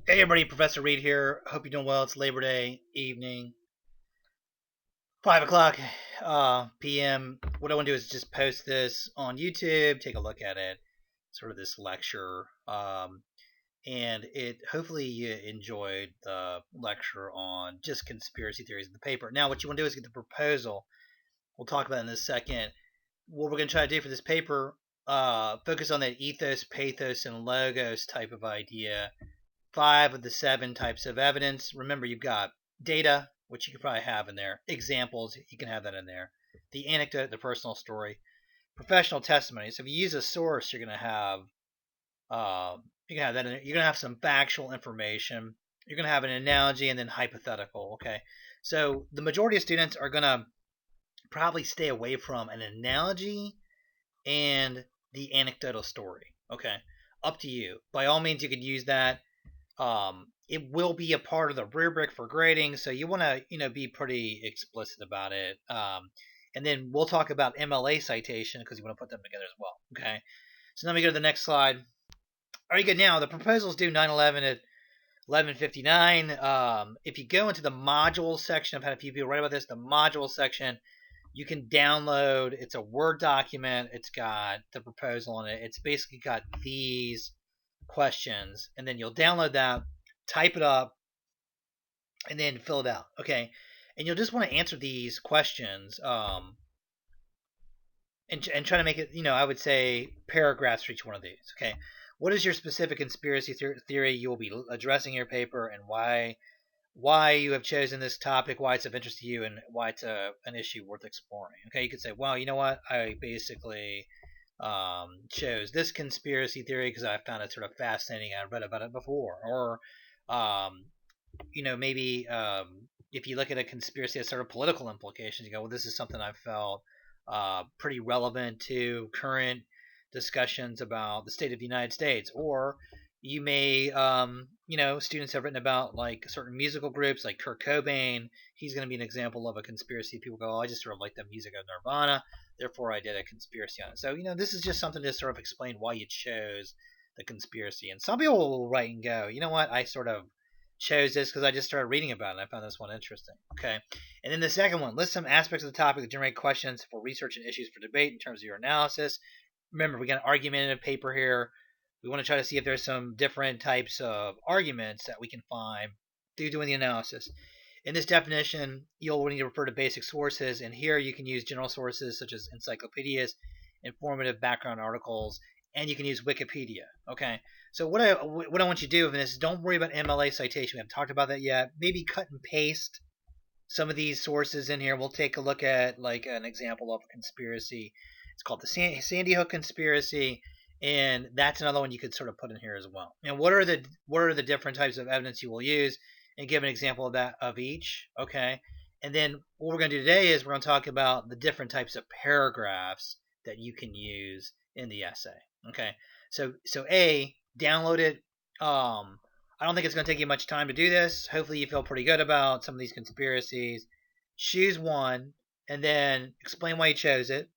Hey everybody, Professor Reed here. Hope you're doing well. It's Labor Day evening, 5 o'clock p.m. What I want to do is just post this on YouTube, take a look at it, sort of this lecture, and it. Hopefully you enjoyed the lecture on just conspiracy theories in the paper. Now, what you want to do is get the proposal. We'll talk about it in a second. What we're going to try to do for this paper, focus on that ethos, pathos, and logos type of idea. 5 of the 7 types of evidence. Remember, you've got data, which you could probably have in there. Examples, you can have that in there. The anecdote, the personal story. Professional testimony. So if you use a source, you're going to have that. In there. You're going to have some factual information. You're going to have an analogy and then hypothetical. Okay. So the majority of students are going to probably stay away from an analogy and the anecdotal story. Okay. Up to you. By all means, you could use that. It will be a part of the rubric for grading, so you want to be pretty explicit about it. And then we'll talk about MLA citation because you want to put them together as well. Okay, so let me go to the next slide. Are you good now? The proposals due 9/11 at 11:59. If you go into the module section, I've had a few people write about this. The module section, you can download. It's a Word document. It's got the proposal in it. It's basically got these questions, and then you'll download that, type it up, and then fill it out. Okay, and you'll just want to answer these questions, and try to make it, I would say paragraphs for each one of these. Okay, what is your specific conspiracy theory you will be addressing in your paper, and why you have chosen this topic, why it's of interest to you, and why it's an issue worth exploring. Okay, you could say, well, you know what, I basically chose this conspiracy theory because I found it sort of fascinating. I read about it before, or maybe if you look at a conspiracy as sort of political implications, you go, well, this is something I felt pretty relevant to current discussions about the state of the United States. Or you may, students have written about like certain musical groups like Kurt Cobain. He's going to be an example of a conspiracy. People go, oh, I just sort of like the music of Nirvana, therefore I did a conspiracy on it. So, this is just something to sort of explain why you chose the conspiracy. And some people will write and go, you know what, I sort of chose this because I just started reading about it and I found this one interesting. Okay. And then the second one, list some aspects of the topic that generate questions for research and issues for debate in terms of your analysis. Remember, we got an argumentative paper here. We want to try to see if there's some different types of arguments that we can find through doing the analysis. In this definition, you'll need to refer to basic sources, and here you can use general sources such as encyclopedias, informative background articles, and you can use Wikipedia. Okay, so what I want you to do in this is don't worry about MLA citation. We haven't talked about that yet. Maybe cut and paste some of these sources in here. We'll take a look at like an example of a conspiracy. It's called the Sandy Hook conspiracy, and that's another one you could sort of put in here as well. And what are the different types of evidence you will use, and give an example of that of each. Okay, and then what we're going to do today is we're going to talk about the different types of paragraphs that you can use in the essay. Okay, so download it. I don't think it's going to take you much time to do this. Hopefully you feel pretty good about some of these conspiracies. Choose one and then explain why you chose it,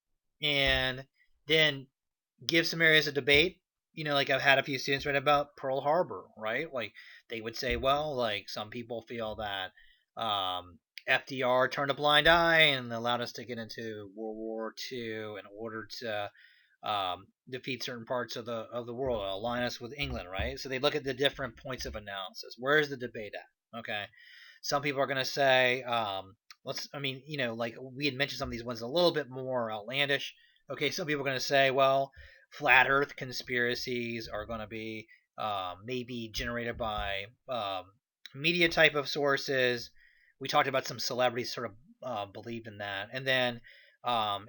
and then give some areas of debate. Like I've had a few students write about Pearl Harbor, right? Like they would say, well, like some people feel that FDR turned a blind eye and allowed us to get into World War II in order to defeat certain parts of the world, align us with England, right? So they look at the different points of analysis. Where's the debate at? Okay, some people are going to say, like we had mentioned some of these ones a little bit more outlandish. Okay, some people are going to say, well, flat Earth conspiracies are going to be maybe generated by media type of sources. We talked about some celebrities sort of believed in that, and then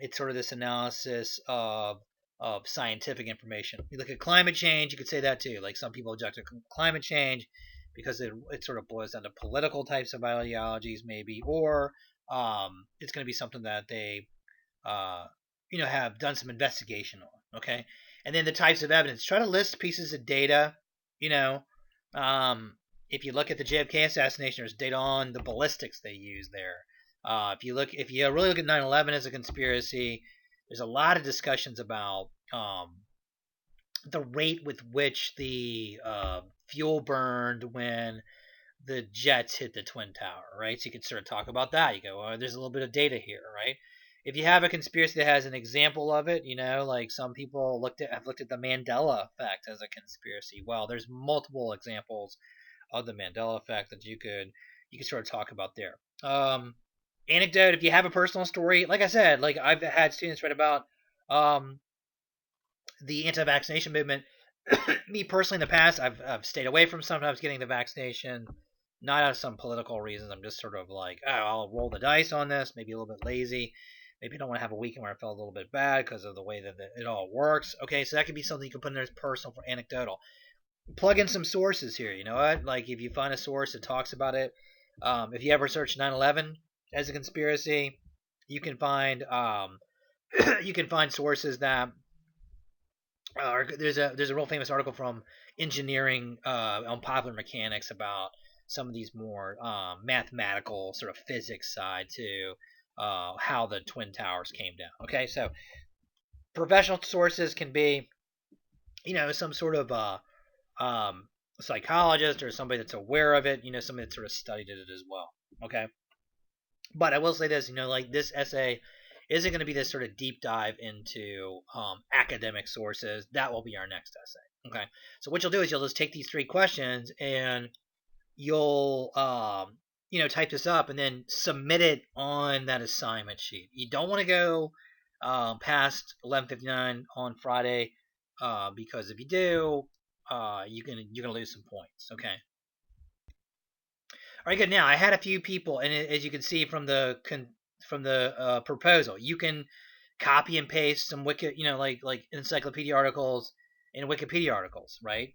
it's sort of this analysis of scientific information. You look at climate change, you could say that too. Like some people object to climate change because it sort of boils down to political types of ideologies, maybe, or it's going to be something that they have done some investigation on. Okay, and then the types of evidence. Try to list pieces of data. If you look at the JFK assassination, there's data on the ballistics they used there. If you really look at 9/11 as a conspiracy, there's a lot of discussions about the rate with which the fuel burned when the jets hit the twin tower, right? So you can sort of talk about that. You go, oh, there's a little bit of data here, right? If you have a conspiracy that has an example of it, like some people have looked at the Mandela effect as a conspiracy. Well, there's multiple examples of the Mandela effect that you could sort of talk about there. Anecdote: if you have a personal story, like I said, like I've had students write about um, the anti-vaccination movement. Me personally, in the past, I've stayed away from sometimes getting the vaccination, not out of some political reasons. I'm just sort of like, oh, I'll roll the dice on this. Maybe a little bit lazy. Maybe I don't want to have a weekend where I felt a little bit bad because of the way that it all works. Okay, so that could be something you can put in there as personal for anecdotal. Plug in some sources here. You know what? Like if you find a source that talks about it, if you ever search 9/11 as a conspiracy, you can find you can find sources that there's a real famous article from engineering on popular mechanics about some of these more mathematical sort of physics side to how the twin towers came down. Okay, so professional sources can be some sort of um, psychologist or somebody that's aware of it, somebody that sort of studied it as well. Okay, but I will say this, like this essay isn't going to be this sort of deep dive into academic sources. That will be our next essay. Okay. So what you'll do is you'll just take these 3 questions and you'll type this up and then submit it on that assignment sheet. You don't want to go past 11:59 on Friday because if you do, you're gonna lose some points. Okay. All right, good. Now I had a few people, and as you can see from the proposal, you can copy and paste some wiki, like encyclopedia articles and Wikipedia articles, right?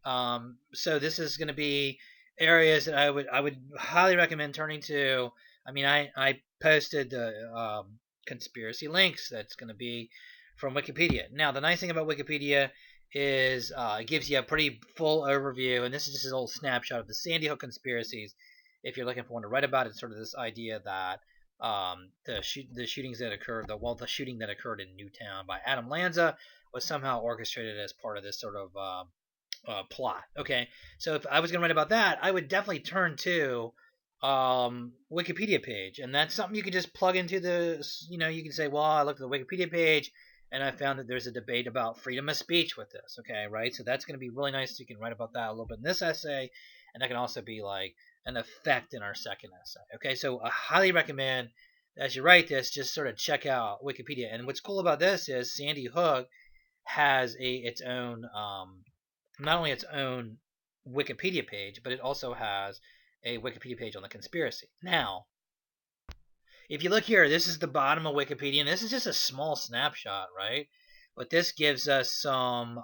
So this is going to be areas that I would highly recommend turning to. I mean, I posted the conspiracy links. That's going to be from Wikipedia. Now, the nice thing about Wikipedia is it gives you a pretty full overview, and this is just a little snapshot of the Sandy Hook conspiracies if you're looking for one to write about it. Sort of this idea that the shootings that occurred, the shooting that occurred in Newtown by Adam Lanza was somehow orchestrated as part of this sort of plot. Okay, so if I was going to write about that, I would definitely turn to Wikipedia page, and that's something you can just plug into the. You can say, well, I looked at the Wikipedia page, and I found that there's a debate about freedom of speech with this. Okay, right? So that's going to be really nice. You can write about that a little bit in this essay, and that can also be like an effect in our second essay. Okay, so I highly recommend as you write this, just sort of check out Wikipedia. And what's cool about this is Sandy Hook has its own not only its own Wikipedia page, but it also has a Wikipedia page on the conspiracy. Now, if you look here, this is the bottom of Wikipedia, and this is just a small snapshot, right? But this gives us some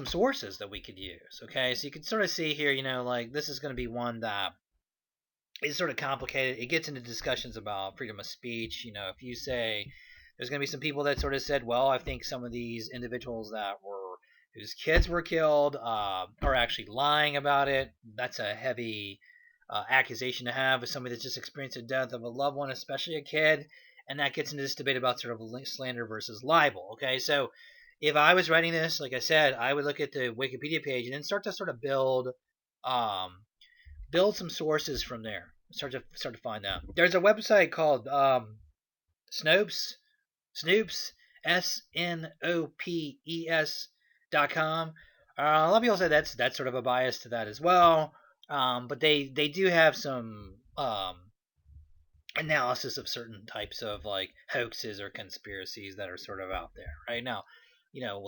sources that we could use. Okay, so you can sort of see here, like this is going to be one that is sort of complicated. It gets into discussions about freedom of speech. If you say there's going to be some people that sort of said, well, I think some of these individuals whose kids were killed are actually lying about it. That's a heavy accusation to have with somebody that's just experienced the death of a loved one, especially a kid. And that gets into this debate about sort of slander versus libel. Okay, so if I was writing this, like I said, I would look at the Wikipedia page and then start to sort of build some sources from there. Start to find that. There's a website called Snopes, Snoops, SNOPES.com. A lot of people say that's sort of a bias to that as well. But they do have some analysis of certain types of like hoaxes or conspiracies that are sort of out there right now.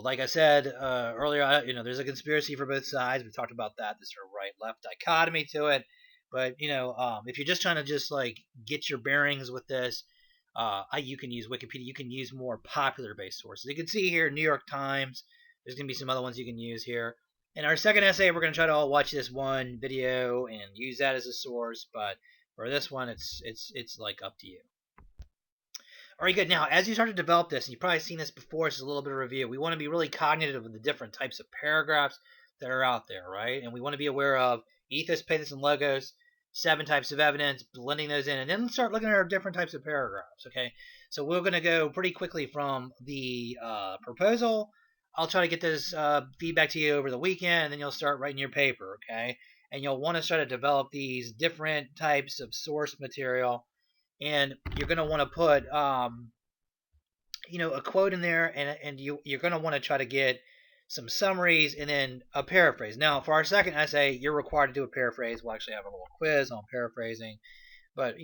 Like I said earlier, there's a conspiracy for both sides. We talked about that, this sort of right-left dichotomy to it. But if you're just trying to just like get your bearings with this, you can use Wikipedia. You can use more popular-based sources. You can see here, New York Times. There's gonna be some other ones you can use here. In our second essay, we're gonna try to all watch this one video and use that as a source. But for this one, it's like up to you. All right, good. Now, as you start to develop this, and you've probably seen this before, it's a little bit of review. We want to be really cognitive of the different types of paragraphs that are out there, right? And we want to be aware of ethos, pathos, and logos. 7 types of evidence, blending those in, and then start looking at our different types of paragraphs. Okay, so we're going to go pretty quickly from the proposal. I'll try to get this feedback to you over the weekend, and then you'll start writing your paper. Okay, and you'll want to start to develop these different types of source material, and you're going to want to put a quote in there, and you're going to want to try to get some summaries and then a paraphrase. Now, for our second essay, you're required to do a paraphrase. We'll actually have a little quiz on paraphrasing, but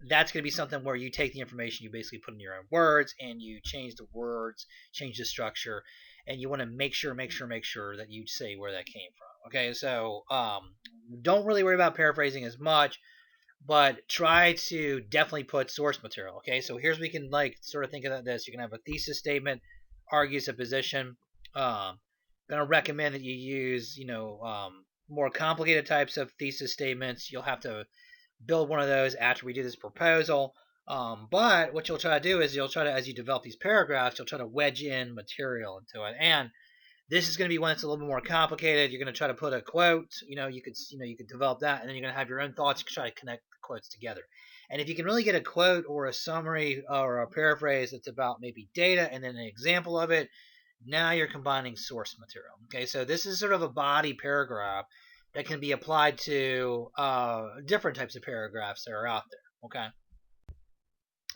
that's going to be something where you take the information, you basically put in your own words, and you change the words, change the structure, and you want to make sure that you say where that came from. Okay, so don't really worry about paraphrasing as much, but try to definitely put source material. Okay, so here's we can sort of think of this. You can have a thesis statement, argues a position. Gonna recommend that you use more complicated types of thesis statements. You'll have to build one of those after we do this proposal. But what you'll try to do is you'll try to, as you develop these paragraphs, you'll try to wedge in material into it. And this is going to be one that's a little bit more complicated. You're going to try to put a quote. You could develop that, and then you're going to have your own thoughts. You can try to connect the quotes together. And if you can really get a quote or a summary or a paraphrase that's about maybe data and then an example of it, now you're combining source material. Okay, so this is sort of a body paragraph that can be applied to different types of paragraphs that are out there. Okay.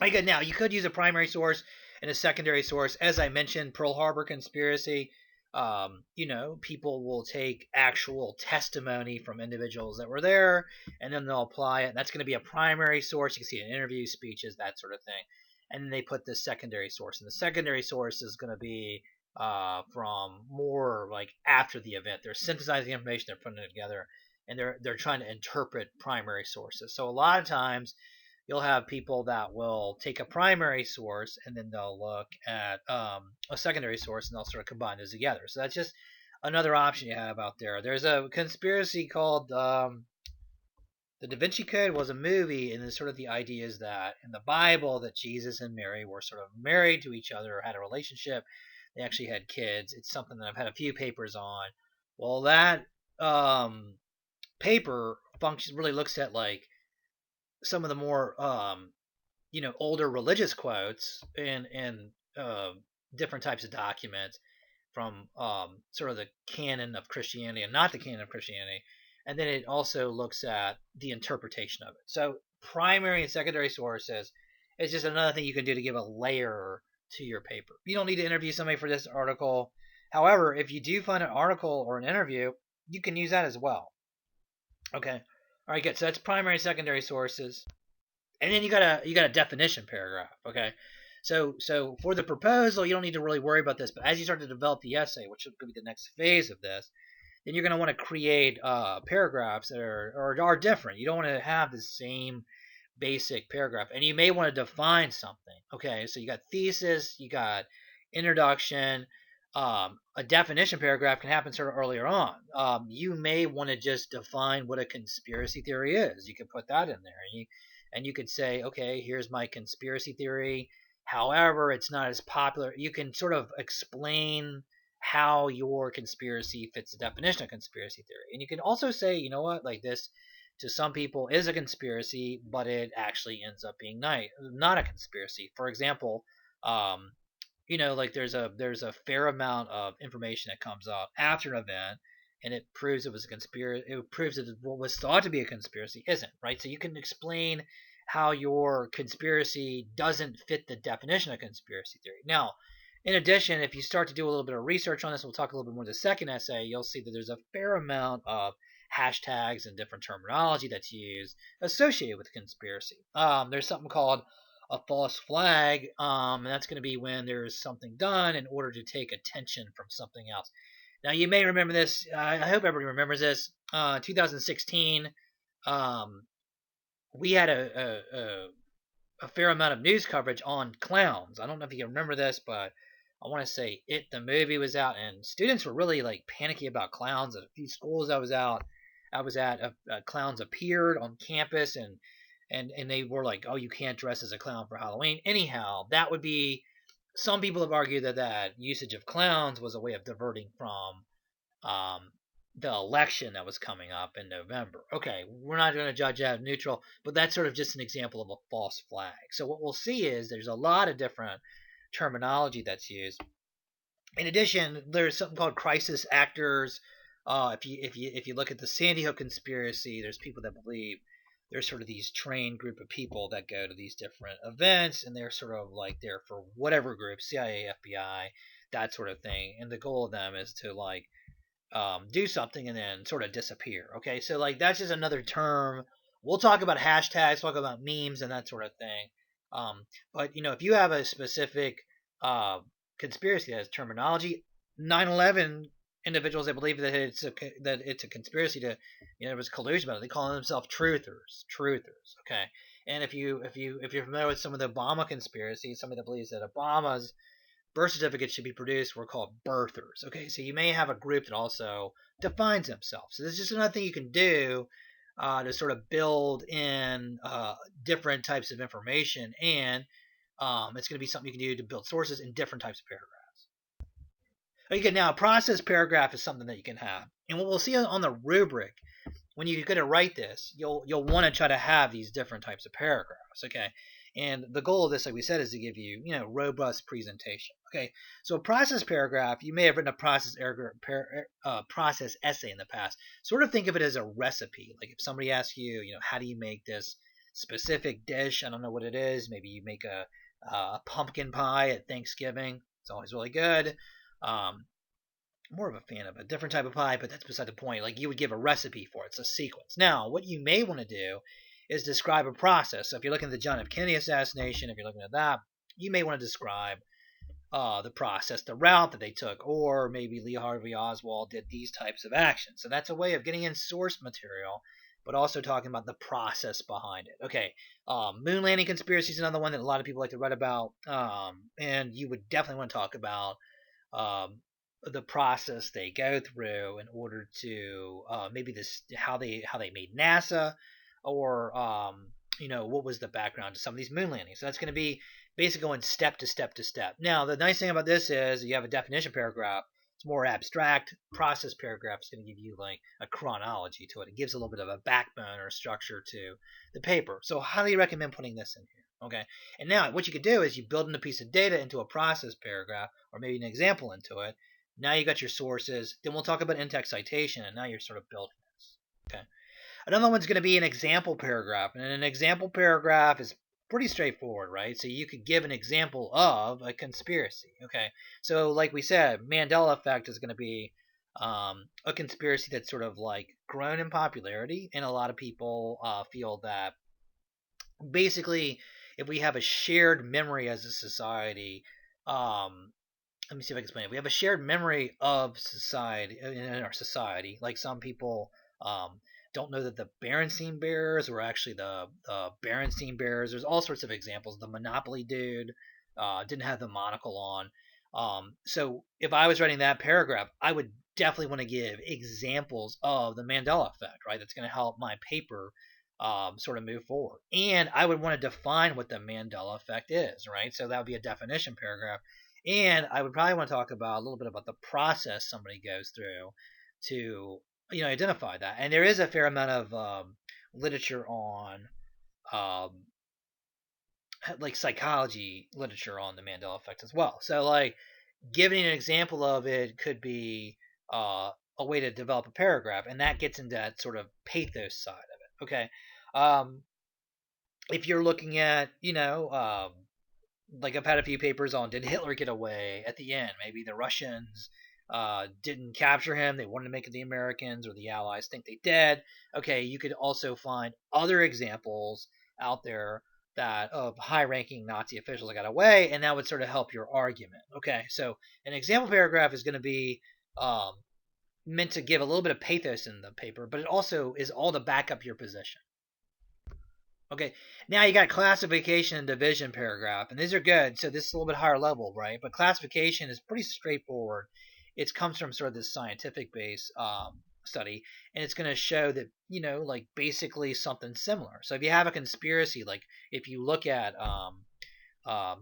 Okay, now you could use a primary source and a secondary source. As I mentioned, Pearl Harbor conspiracy. People will take actual testimony from individuals that were there, and then they'll apply it. That's going to be a primary source. You can see it in interviews, speeches, that sort of thing. And then they put the secondary source, and the secondary source is going to be from more like after the event. They're synthesizing the information, they're putting it together, and they're trying to interpret primary sources. So a lot of times you'll have people that will take a primary source and then they'll look at a secondary source and they'll sort of combine those together. So that's just another option you have out there. There's a conspiracy called the Da Vinci Code was a movie, and sort of the idea is that in the Bible that Jesus and Mary were sort of married to each other, had a relationship. They actually had kids. It's something that I've had a few papers on. Well, that paper function really looks at like some of the more older religious quotes and different types of documents from sort of the canon of Christianity and not the canon of Christianity, and then it also looks at the interpretation of it. So primary and secondary sources is just another thing you can do to give a layer to your paper. You don't need to interview somebody for this article. However, if you do find an article or an interview, you can use that as well. Okay. All right, good. So that's primary and secondary sources. And then you got a definition paragraph. Okay. So for the proposal, you don't need to really worry about this. But as you start to develop the essay, which is going to be the next phase of this, then you're going to want to create paragraphs that are different. You don't want to have the same basic paragraph, and you may want to define something. Okay, so you got thesis, you got introduction. A definition paragraph can happen sort of earlier on. You may want to just define what a conspiracy theory is. You could put that in there, and you could say, okay, here's my conspiracy theory. However, it's not as popular. You can sort of explain how your conspiracy fits the definition of conspiracy theory. And you can also say, you know what, like this to some people is a conspiracy, but it actually ends up being not a conspiracy. For example, like there's a fair amount of information that comes out after an event, and it proves it was a conspiracy. It proves that what was thought to be a conspiracy isn't, right? So you can explain how your conspiracy doesn't fit the definition of conspiracy theory. Now, in addition, if you start to do a little bit of research on this, we'll talk a little bit more in the second essay, you'll see that there's a fair amount of hashtags and different terminology that's used associated with conspiracy. There's something called a false flag, and that's going to be when there's something done in order to take attention from something else. Now, you may remember this. I hope everybody remembers this. 2016, we had a fair amount of news coverage on clowns. I don't know if you can remember this, but I want to say the movie was out, and students were really like panicky about clowns. At a few schools I was at, clowns appeared on campus, and they were like, oh, you can't dress as a clown for Halloween. Anyhow, that would be, some people have argued that usage of clowns was a way of diverting from the election that was coming up in November. Okay, we're not going to judge that neutral, but that's sort of just an example of a false flag. So what we'll see is there's a lot of different terminology that's used. In addition, there's something called crisis actors. If you look at the Sandy Hook conspiracy, there's people that believe there's sort of these trained group of people that go to these different events, and they're sort of like there for whatever group, CIA, FBI, that sort of thing. And the goal of them is to like do something and then sort of disappear. Okay, so like that's just another term. We'll talk about hashtags, talk about memes, and that sort of thing. But if you have a specific uh, conspiracy that has terminology, 9/11 individuals that believe that it's a conspiracy to, there was collusion about it. They call themselves truthers. Truthers. Okay, and if you're familiar with some of the Obama conspiracies, somebody that believes that Obama's birth certificates should be produced were called birthers. Okay, so you may have a group that also defines themselves. So this is just another thing you can do to sort of build in different types of information, and it's going to be something you can do to build sources in different types of paragraphs. Okay, now a process paragraph is something that you can have, and what we'll see on the rubric when you're going to write this, you'll want to try to have these different types of paragraphs. Okay, and the goal of this, like we said, is to give you robust presentation. Okay, so a process paragraph, you may have written a process essay in the past. Sort of think of it as a recipe. Like if somebody asks you, how do you make this specific dish? I don't know what it is. Maybe you make a pumpkin pie at Thanksgiving. It's always really good. Um, More of a fan of a different type of pie, but that's beside the point. Like you would give a recipe for it. It's a sequence. Now, what you may want to do is describe a process. So if you're looking at the John F. Kennedy assassination, if you're looking at that, you may want to describe the process, the route that they took, or maybe Lee Harvey Oswald did these types of actions. So that's a way of getting in source material, but also talking about the process behind it. Okay, moon landing conspiracy is another one that a lot of people like to write about, and you would definitely want to talk about um, the process they go through in order to maybe this how they made NASA, or what was the background to some of these moon landings. So that's going to be basically going step to step to step. Now the nice thing about this is you have a definition paragraph. It's more abstract. Process paragraph is going to give you like a chronology to it. It gives a little bit of a backbone or structure to the paper. So highly recommend putting this in here. Okay. And now what you could do is you build in a piece of data into a process paragraph, or maybe an example into it. Now you got your sources. Then we'll talk about in-text citation, and now you're sort of building this. Okay. Another one's going to be an example paragraph, and an example paragraph is pretty straightforward, right? So you could give an example of a conspiracy. Okay. So like we said, Mandela effect is going to be a conspiracy that's sort of like grown in popularity, and a lot of people feel that basically if we have a shared memory as a society, um, let me see if I can explain it. We have a shared memory of society in our society. Like some people um, don't know that the Berenstein Bears were actually the Berenstein Bears. There's all sorts of examples. The Monopoly dude didn't have the monocle on. So if I was writing that paragraph, I would definitely want to give examples of the Mandela effect, right? That's going to help my paper sort of move forward. And I would want to define what the Mandela effect is, right? So that would be a definition paragraph. And I would probably want to talk about a little bit about the process somebody goes through to identify that. And there is a fair amount of literature on um, like psychology literature on the Mandela effect as well. So like giving an example of it could be a way to develop a paragraph, and that gets into that sort of pathos side of it. Okay, um, if you're looking at like I've had a few papers on did Hitler get away at the end? Maybe the Russians didn't capture him. They wanted to make it the Americans or the Allies think they did. Okay, you could also find other examples out there that of high-ranking Nazi officials that got away, and that would sort of help your argument. Okay, so an example paragraph is going to be um, meant to give a little bit of pathos in the paper, but it also is all to back up your position. Okay, now you got classification and division paragraph, and these are good. So this is a little bit higher level, right? But classification is pretty straightforward. It comes from sort of this scientific base study, and it's going to show that like basically something similar. So if you have a conspiracy, like if you look at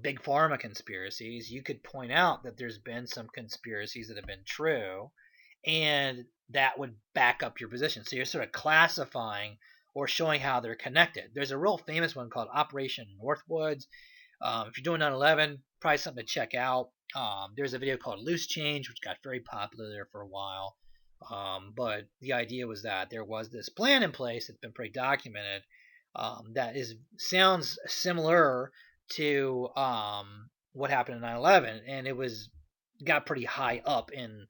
big pharma conspiracies, you could point out that there's been some conspiracies that have been true, and that would back up your position. So you're sort of classifying or showing how they're connected. There's a real famous one called Operation Northwoods. If you're doing 9/11, probably something to check out. There's a video called Loose Change, which got very popular there for a while. But the idea was that there was this plan in place that's been pretty documented, that sounds similar to what happened in 9/11, and it got pretty high up in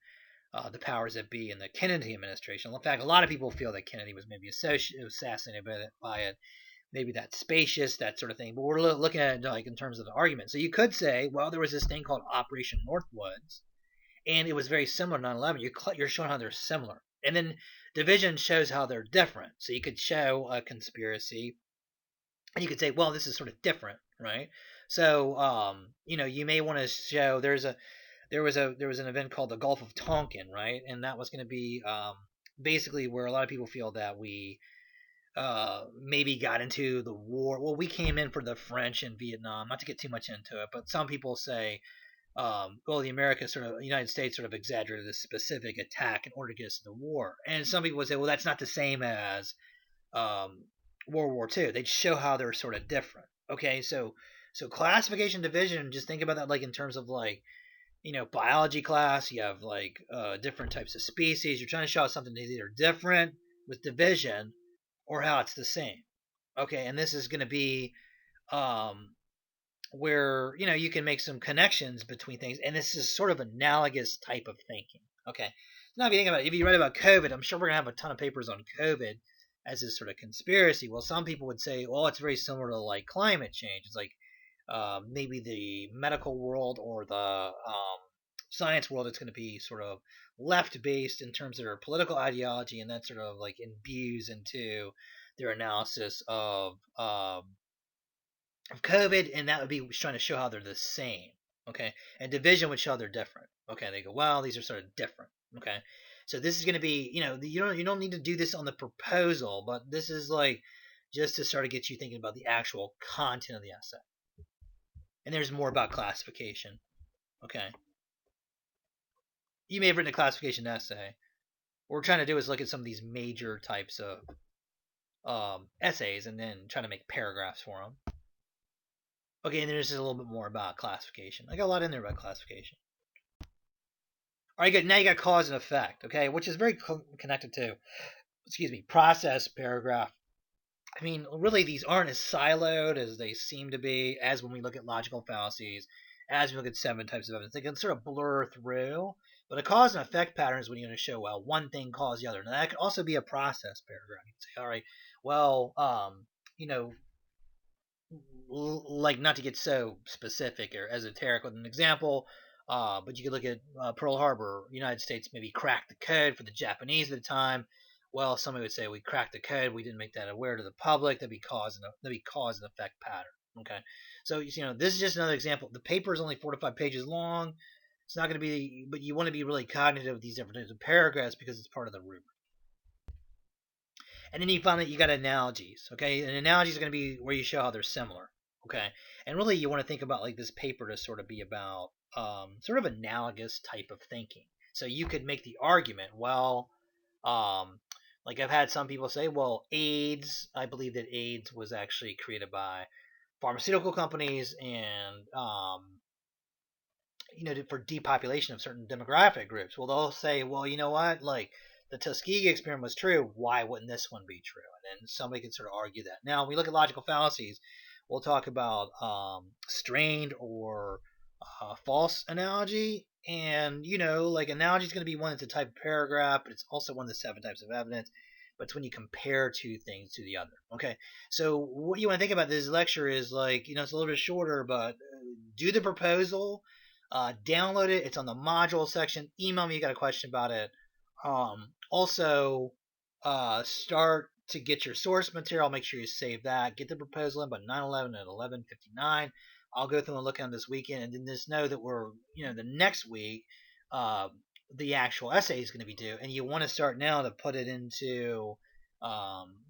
the powers that be in the Kennedy administration. In fact, a lot of people feel that Kennedy was maybe assassinated by it. Maybe that's spacious, that sort of thing. But we're looking at it like in terms of the argument. So you could say, well, there was this thing called Operation Northwoods, and it was very similar to 9/11. You're showing how they're similar, and then division shows how they're different. So you could show a conspiracy, and you could say, well, this is sort of different, right? So you may want to show there was an event called the Gulf of Tonkin, right? And that was going to be basically where a lot of people feel that we maybe got into the war. Well, we came in for the French in Vietnam. Not to get too much into it, but some people say, well, the United States sort of exaggerated this specific attack in order to get us into the war. And some people would say, well, that's not the same as um, World War II. They'd show how they're sort of different. Okay, so classification division. Just think about that like in terms of like biology class. You have like different types of species. You're trying to show how something is either different with division or how it's the same. Okay, and this is going to be um, where you can make some connections between things, and this is sort of analogous type of thinking. Okay, now if you think about it, if you read about COVID, I'm sure we're gonna have a ton of papers on COVID as this sort of conspiracy. Well, some people would say, well, it's very similar to like climate change. It's like maybe the medical world or the science world, it's going to be sort of left based in terms of their political ideology, and that sort of like imbues into their analysis of COVID, and that would be trying to show how they're the same. Okay, and division would show they're different. Okay, they go, well, these are sort of different. Okay, so this is going to be, you don't need to do this on the proposal, but this is like just to sort of get you thinking about the actual content of the essay. And there's more about classification. Okay, you may have written a classification essay. What we're trying to do is look at some of these major types of essays and then try to make paragraphs for them. Okay, and there's just a little bit more about classification. I got a lot in there about classification. All right, good. Now you got cause and effect, okay, which is very connected to, process, paragraph. I mean, really, these aren't as siloed as they seem to be, as when we look at logical fallacies, as we look at 7 types of evidence. They can sort of blur through, but a cause and effect pattern is when you're going to show, well, one thing caused the other. Now, that could also be a process paragraph. You can say, all right, well, you know, like not to get so specific or esoteric with an example, but you could look at Pearl Harbor. United States maybe cracked the code for the Japanese at the time. Well, somebody would say we cracked the code. We didn't make that aware to the public. That'd be cause and effect pattern. Okay, so this is just another example. The paper is only 4 to 5 pages long. It's not going to be, but you want to be really cognitive of these different types of paragraphs because it's part of the rubric. And then you find that you got analogies. Okay, and analogies are going to be where you show how they're similar. Okay, and really you want to think about like this paper to sort of be about sort of analogous type of thinking. So you could make the argument, well, um, like I've had some people say, well, AIDS. I believe that AIDS was actually created by pharmaceutical companies and for depopulation of certain demographic groups. Well, they'll say, well, you know what, like the Tuskegee experiment was true. Why wouldn't this one be true? And then somebody can sort of argue that. Now, when we look at logical fallacies, we'll talk about strained or false analogy. And, like analogy is going to be one that's a type of paragraph, but it's also one of the 7 types of evidence. But it's when you compare two things to the other. Okay, so what you want to think about this lecture is like, it's a little bit shorter, but do the proposal, download it. It's on the module section. Email me if you got a question about it. Also, start to get your source material. Make sure you save that. Get the proposal in by 9/11 at 11:59. I'll go through and look at this weekend, and then just know that we're, the next week, the actual essay is going to be due, and you want to start now to put it into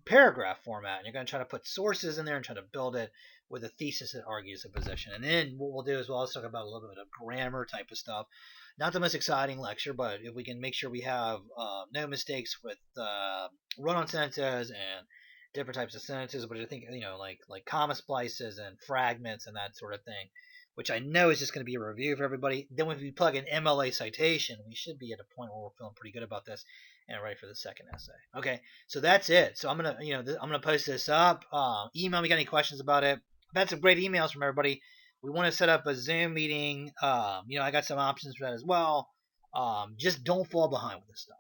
paragraph format. And you're going to try to put sources in there and try to build it. with a thesis that argues a position. And then what we'll do is we'll also talk about a little bit of grammar type of stuff. Not the most exciting lecture, but if we can make sure we have no mistakes with run-on sentences and different types of sentences, but I think like comma splices and fragments and that sort of thing, which I know is just going to be a review for everybody. Then when we plug in MLA citation, we should be at a point where we're feeling pretty good about this and ready for the second essay. Okay, so that's it. So I'm gonna post this up. Email me, got any questions about it? I've had some great emails from everybody. We want to set up a Zoom meeting. I got some options for that as well. Just don't fall behind with this stuff.